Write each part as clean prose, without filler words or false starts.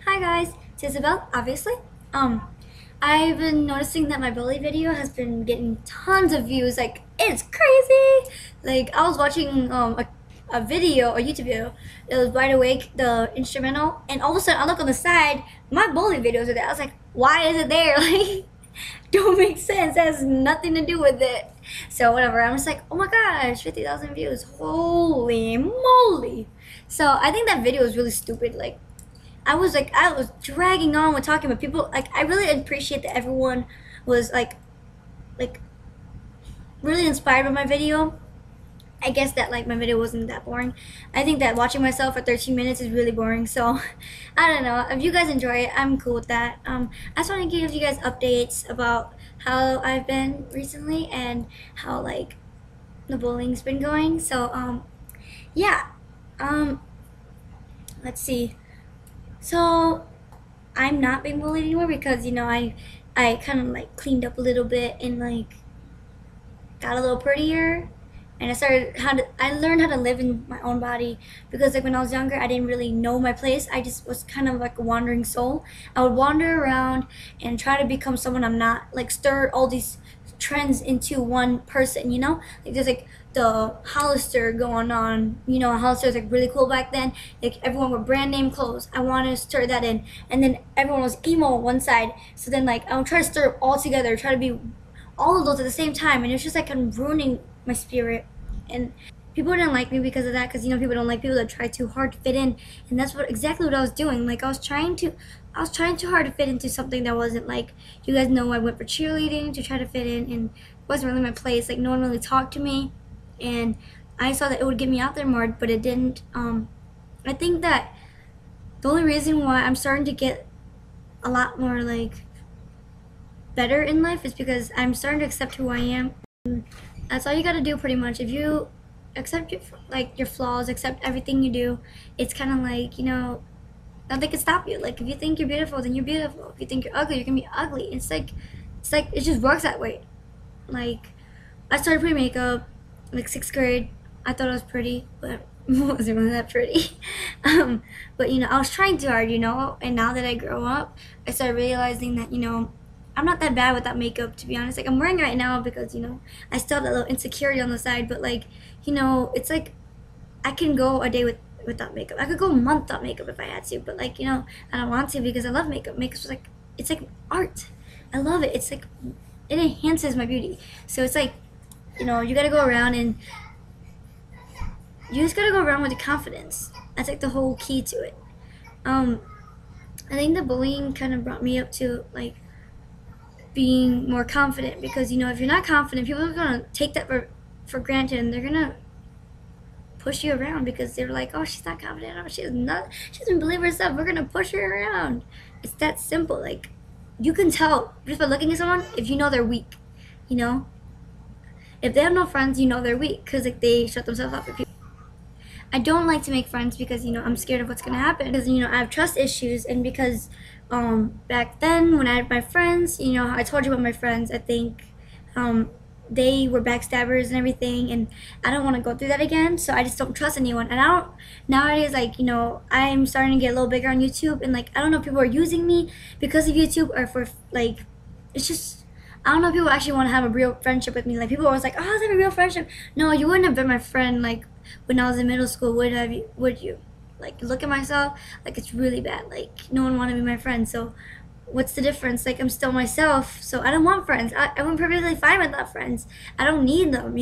Hi guys, it's Isabel, obviously. I've been noticing that my bully video has been getting tons of views. Like, it's crazy! Like, I was watching a video, a YouTube video. It was Wide Awake, the instrumental, and all of a sudden I look on the side, my bully videos are there. I was like, why is it there? Like, don't make sense. It has nothing to do with it. So whatever. I'm just like, oh my gosh, 50,000 views. Holy moly. So I think that video was really stupid. Like, I was dragging on with talking, but people, like, I really appreciate that everyone was like really inspired by my video. I guess that, like, my video wasn't that boring. I think that watching myself for 13 minutes is really boring. So I don't know. If you guys enjoy it, I'm cool with that. I just want to give you guys updates about how I've been recently and how, like, the bullying's been going. So yeah. Let's see. So I'm not being bullied anymore because, I kind of, like, cleaned up a little bit and, like, got a little prettier, and I learned how to live in my own body. Because, like, when I was younger, I didn't really know my place. I just was kind of like a wandering soul. I would wander around and try to become someone I'm not, like, stir all these trends into one person, like, there's, like, the Hollister going on. Hollister was, like, really cool back then. Like, everyone with brand name clothes, I wanted to stir that in. And then everyone was emo on one side, so then, like, I would try to stir it all together, try to be all of those at the same time, and it was just, like, kind of ruining my spirit. And people didn't like me because of that, because, people don't like people that try too hard to fit in. And that's exactly what I was doing. Like, I was trying too hard to fit into something that wasn't, like, you guys know I went for cheerleading to try to fit in, and it wasn't really my place. Like, no one really talked to me, and I saw that it would get me out there more, but it didn't. I think that the only reason why I'm starting to get a lot more, like, better in life is because I'm starting to accept who I am. That's all you gotta do, pretty much. If you accept your flaws, accept everything you do, it's kind of like, nothing can stop you. Like, if you think you're beautiful, then you're beautiful. If you think you're ugly, you're gonna be ugly. It's like it just works that way. Like, I started putting makeup like 6th grade. I thought I was pretty, but I wasn't really that pretty. But I was trying too hard, and now that I grow up, I started realizing that, I'm not that bad without makeup, to be honest. Like, I'm wearing it right now because, I still have that little insecurity on the side, but, like, it's like I can go a day without makeup. I could go a month without makeup if I had to, but, like, I don't want to because I love makeup. Makeup's like, it's like art. I love it. It's like, it enhances my beauty. So it's like, you gotta go around, and you just gotta go around with the confidence. That's, like, the whole key to it. I think the bullying kind of brought me up to, like, being more confident, because, if you're not confident, people are gonna take that for granted, and they're gonna push you around because they're like, oh, she's not confident, oh, she doesn't believe herself, we're gonna push her around. It's that simple. Like, you can tell just by looking at someone if they're weak. If they have no friends, they're weak, because, like, they shut themselves up for people. I don't like to make friends because, I'm scared of what's gonna happen, because, I have trust issues, and because back then when I had my friends, I told you about my friends, I think they were backstabbers and everything, and I don't want to go through that again, so I just don't trust anyone. And I don't, nowadays, like, I'm starting to get a little bigger on YouTube, and, like, I don't know if people are using me because of YouTube or for, like, it's just, I don't know if people actually want to have a real friendship with me. Like, people are always like, oh, is that a real friendship? No, you wouldn't have been my friend, like, when I was in middle school, would you? Like, look at myself, like, it's really bad. Like, no one wanted to be my friend, so what's the difference? Like, I'm still myself, so I don't want friends. I'm perfectly fine without friends. I don't need them,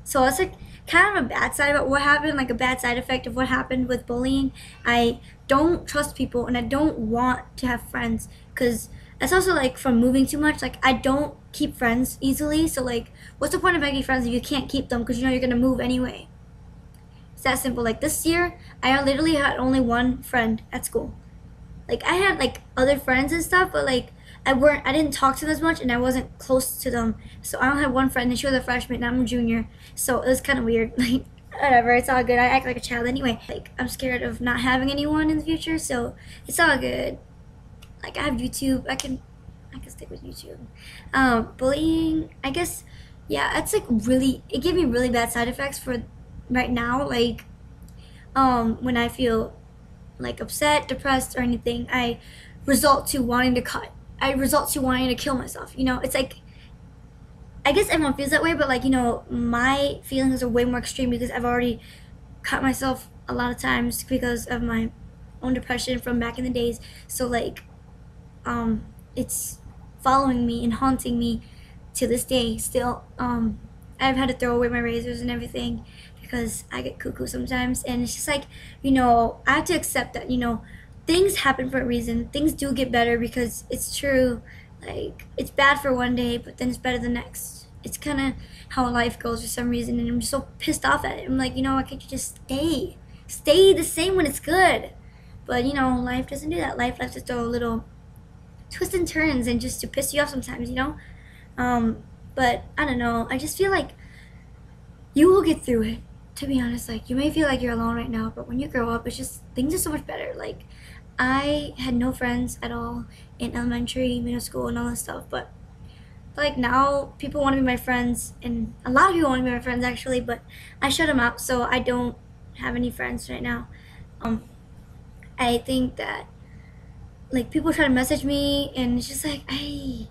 So it's, like, kind of a bad side about what happened, like a bad side effect of what happened with bullying. I don't trust people, and I don't want to have friends, because that's also, like, from moving too much. Like, I don't keep friends easily, so, like, what's the point of making friends if you can't keep them, because you're gonna move anyway? It's that simple. Like, this year, I literally had only one friend at school. Like, I had, like, other friends and stuff, but, like, I didn't talk to them as much, and I wasn't close to them. So I only had one friend, and she was a freshman, and I'm a junior. So it was kind of weird. Like, whatever, it's all good. I act like a child anyway. Like, I'm scared of not having anyone in the future, so it's all good. Like, I have YouTube. I can stick with YouTube. Bullying, I guess, yeah, it's, like, it gave me really bad side effects for right now. Like, when I feel like upset, depressed, or anything, I result to wanting to cut. I result to wanting to kill myself. You know, it's like, I guess everyone feels that way, but like, you know, my feelings are way more extreme because I've already cut myself a lot of times because of my own depression from back in the days. So like, it's following me and haunting me to this day still. I've had to throw away my razors and everything because I get cuckoo sometimes, and it's just like, you know, I have to accept that, you know, things happen for a reason. Things do get better because it's true. Like, it's bad for one day, but then it's better the next. It's kind of how life goes for some reason, and I'm just so pissed off at it. I'm like, you know, why can't you just stay the same when it's good? But you know, life doesn't do that. Life likes to throw little twists and turns and just to piss you off sometimes, you know. But I don't know. I just feel like you will get through it. To be honest, like, you may feel like you're alone right now, but when you grow up, it's just, things are so much better. Like, I had no friends at all in elementary, middle school, and all that stuff. But like, now people want to be my friends, and a lot of people want to be my friends actually. But I shut them out, so I don't have any friends right now. I think that, like, people try to message me, and it's just like, I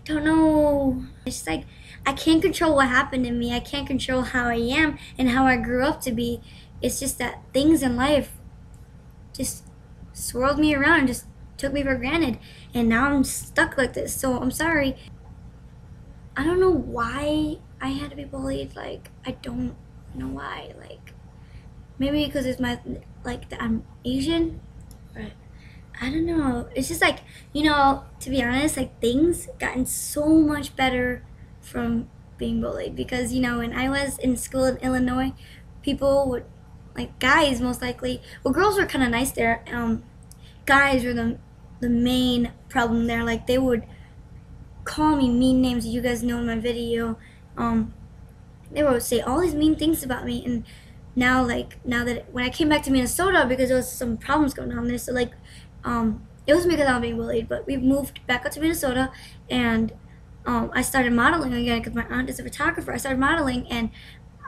don't know. It's just like, I can't control what happened to me. I can't control how I am and how I grew up to be. It's just that things in life just swirled me around and just took me for granted, and now I'm stuck like this. So I'm sorry. I don't know why I had to be bullied. Like, I don't know why. Like, maybe because it's my, like, that I'm Asian, but I don't know. It's just like, you know, to be honest, like, things gotten so much better from being bullied, because, you know, when I was in school in Illinois, people would, like, guys most likely, well, girls were kind of nice there. Guys were the main problem there. Like, they would call me mean names that you guys know in my video. They would say all these mean things about me, and now, like, now that when I came back to Minnesota, because there was some problems going on there, so like, it wasn't because I was being bullied, but we moved back up to Minnesota, and I started modeling again because my aunt is a photographer. I started modeling, and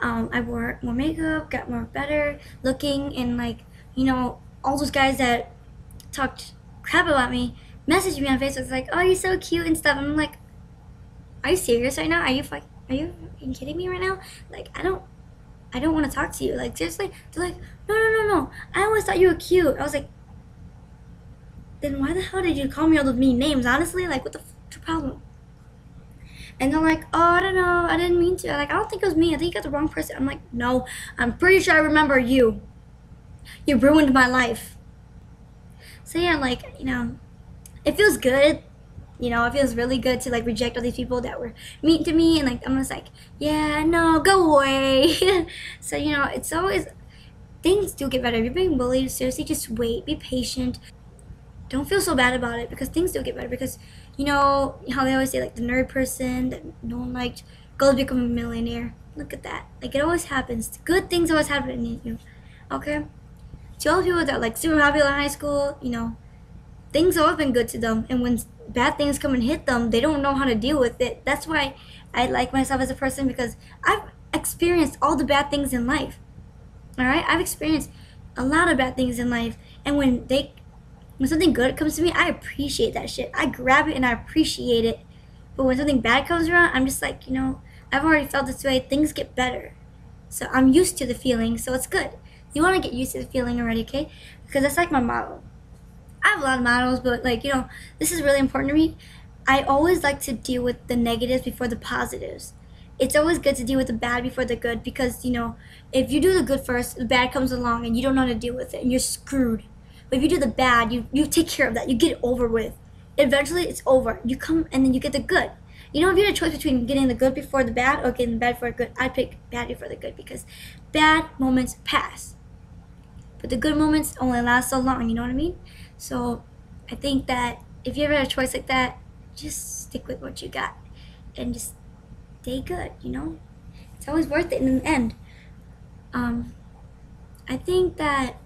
I wore more makeup, got more better looking, and, like, you know, all those guys that talked crap about me messaged me on Facebook. It's like, oh, you're so cute and stuff. And I'm like, are you serious right now? Are you fucking kidding me right now? Like, I don't want to talk to you. Like, seriously? They're like, no. I always thought you were cute. I was like, then why the hell did you call me all those mean names? Honestly, like, what's the problem? And they're like, oh, I don't know, I didn't mean to. I'm like, I don't think it was me. I think you got the wrong person. I'm like, no, I'm pretty sure I remember you. You ruined my life. So yeah, like, you know, it feels good. You know, it feels really good to, like, reject all these people that were mean to me. And, like, I'm just like, yeah, no, go away. So, you know, it's always, things do get better. If you're being bullied, seriously, just wait. Be patient. Don't feel so bad about it, because things do get better. Because, you know how they always say, like, the nerd person that no one liked goes become a millionaire. Look at that. Like, it always happens. Good things always happen to you. Okay? To all the people that are, like, super popular in high school, you know, things have always been good to them. And when bad things come and hit them, they don't know how to deal with it. That's why I like myself as a person, because I've experienced all the bad things in life. Alright? I've experienced a lot of bad things in life. And when something good comes to me, I appreciate that shit. I grab it and I appreciate it. But when something bad comes around, I'm just like, you know, I've already felt this way. Things get better. So I'm used to the feeling, so it's good. You want to get used to the feeling already, okay? Because that's like my motto. I have a lot of mottos, but, like, you know, this is really important to me. I always like to deal with the negatives before the positives. It's always good to deal with the bad before the good, because, you know, if you do the good first, the bad comes along and you don't know how to deal with it and you're screwed. But if you do the bad, you take care of that. You get it over with. Eventually, it's over. You come and then you get the good. You know, if you had a choice between getting the good before the bad or getting the bad before the good, I'd pick bad before the good, because bad moments pass. But the good moments only last so long, you know what I mean? So I think that if you ever had a choice like that, just stick with what you got and just stay good, you know? It's always worth it in the end. I think that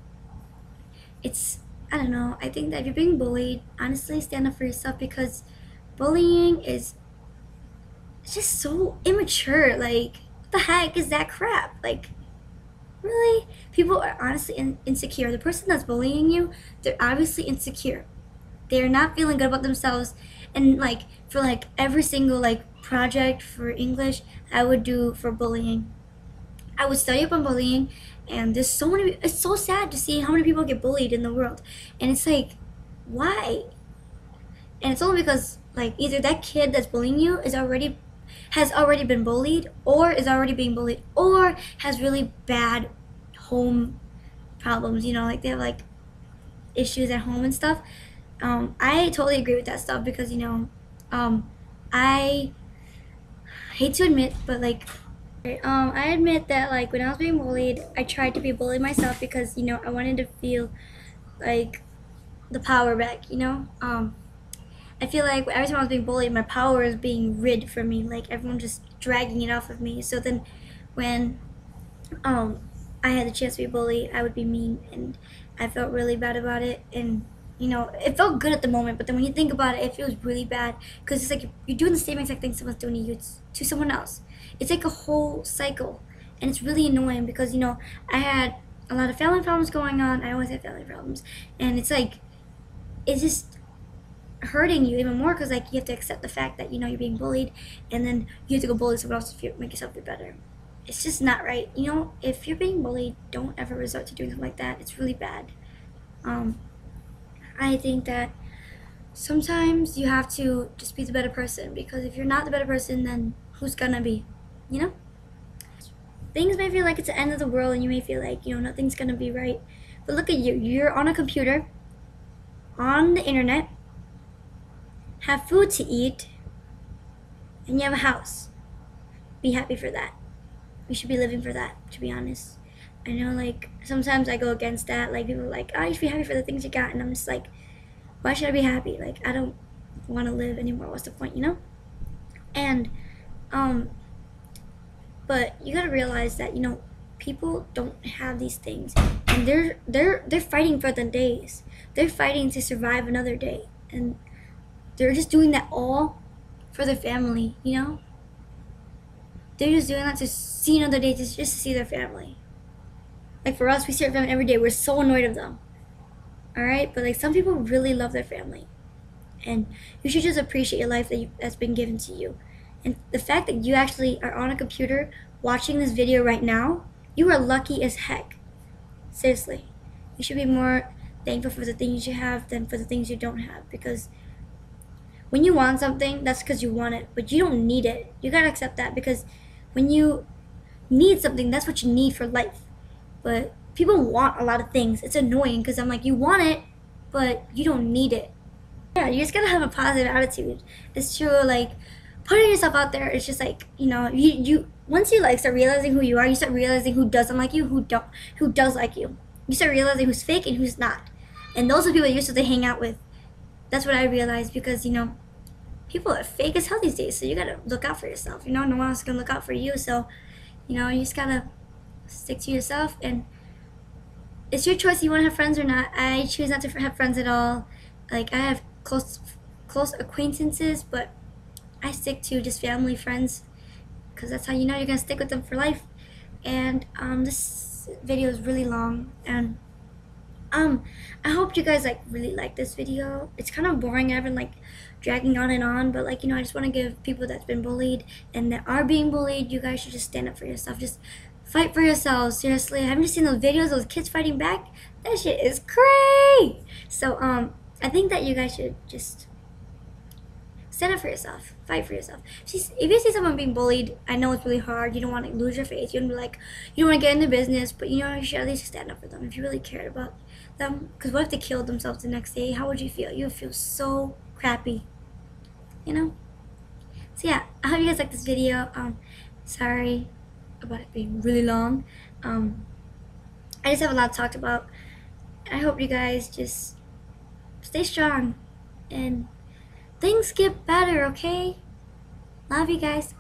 I don't know, I think that if you're being bullied, honestly, stand up for yourself, because bullying is just so immature. Like, what the heck is that crap? Like, Really? People are honestly insecure. The person that's bullying you, they're obviously insecure. They're not feeling good about themselves. And like for like every single like project for English I would do for bullying, I would study up on bullying. And there's so many, it's so sad to see how many people get bullied in the world. And it's like, why? And it's only because like either that kid that's bullying you has already been bullied, or is already being bullied, or has really bad home problems, you know, like they have like issues at home and stuff. I totally agree with that stuff because, you know, I hate to admit, but like, I admit that like when I was being bullied, I tried to be bullied myself because, you know, I wanted to feel like the power back, you know? I feel like every time I was being bullied, my power is being rid from me, like everyone just dragging it off of me. So then when um I had the chance to be bullied, I would be mean, and I felt really bad about it. And you know, it felt good at the moment, but then when you think about it, it feels really bad because it's like you're doing the same exact thing someone's doing to you to someone else. It's like a whole cycle, and it's really annoying because, you know, I had a lot of family problems going on. I always have family problems, and it's like it's just hurting you even more because like you have to accept the fact that, you know, you're being bullied, and then you have to go bully someone else to make yourself feel better. It's just not right. You know, if you're being bullied, don't ever resort to doing something like that. It's really bad. Um, I think that sometimes you have to just be the better person, because if you're not the better person, then who's gonna be? You know? Things may feel like it's the end of the world and you may feel like, you know, nothing's gonna be right. But look at you. You're on a computer, on the internet, have food to eat, and you have a house. Be happy for that. We should be living for that, to be honest. I know, like, sometimes I go against that. Like, people are like, oh, you should be happy for the things you got. And I'm just like, why should I be happy? Like, I don't want to live anymore. What's the point, you know? And, but you gotta realize that, you know, people don't have these things. And they're fighting for the days. They're fighting to survive another day. And they're just doing that all for their family, you know? They're just doing that to see another day, just to see their family. Like for us, we see our family every day. We're so annoyed of them. Alright? But like some people really love their family. And you should just appreciate your life that's been given to you. And the fact that you actually are on a computer watching this video right now, you are lucky as heck. Seriously. You should be more thankful for the things you have than for the things you don't have. Because when you want something, that's because you want it. But you don't need it. You gotta accept that, because when you need something, that's what you need for life. But people want a lot of things. It's annoying because I'm like, you want it, but you don't need it. Yeah, you just gotta have a positive attitude. It's true, like, putting yourself out there, it's just like, you know, you once you like start realizing who you are, you start realizing who doesn't like you, who does like you. You start realizing who's fake and who's not. And those are the people you're supposed to hang out with. That's what I realized, because, you know, people are fake as hell these days, so you gotta look out for yourself. You know, no one else is gonna look out for you, so, you know, you just gotta stick to yourself. And it's your choice if you want to have friends or not. I choose not to have friends at all. Like, I have close acquaintances, but I stick to just family, friends, because that's how you know you're gonna stick with them for life. And this video is really long, and I hope you guys like really like this video. It's kind of boring. I've been like dragging on and on, but like, you know, I just want to give people that's been bullied and that are being bullied, you guys should just stand up for yourself. Just fight for yourselves. Seriously, haven't you seen those videos, those kids fighting back? That shit is crazy. So I think that you guys should just stand up for yourself. Fight for yourself. If you see someone being bullied, I know it's really hard. You don't want to lose your faith. You don't be like, you don't want to get in the business, but you know, you should at least stand up for them if you really cared about them. Because what if they killed themselves the next day? How would you feel? You would feel so crappy, you know? So yeah, I hope you guys like this video. Sorry about it being really long. I just have a lot to talk about. I hope you guys just stay strong and things get better, okay? Love you guys.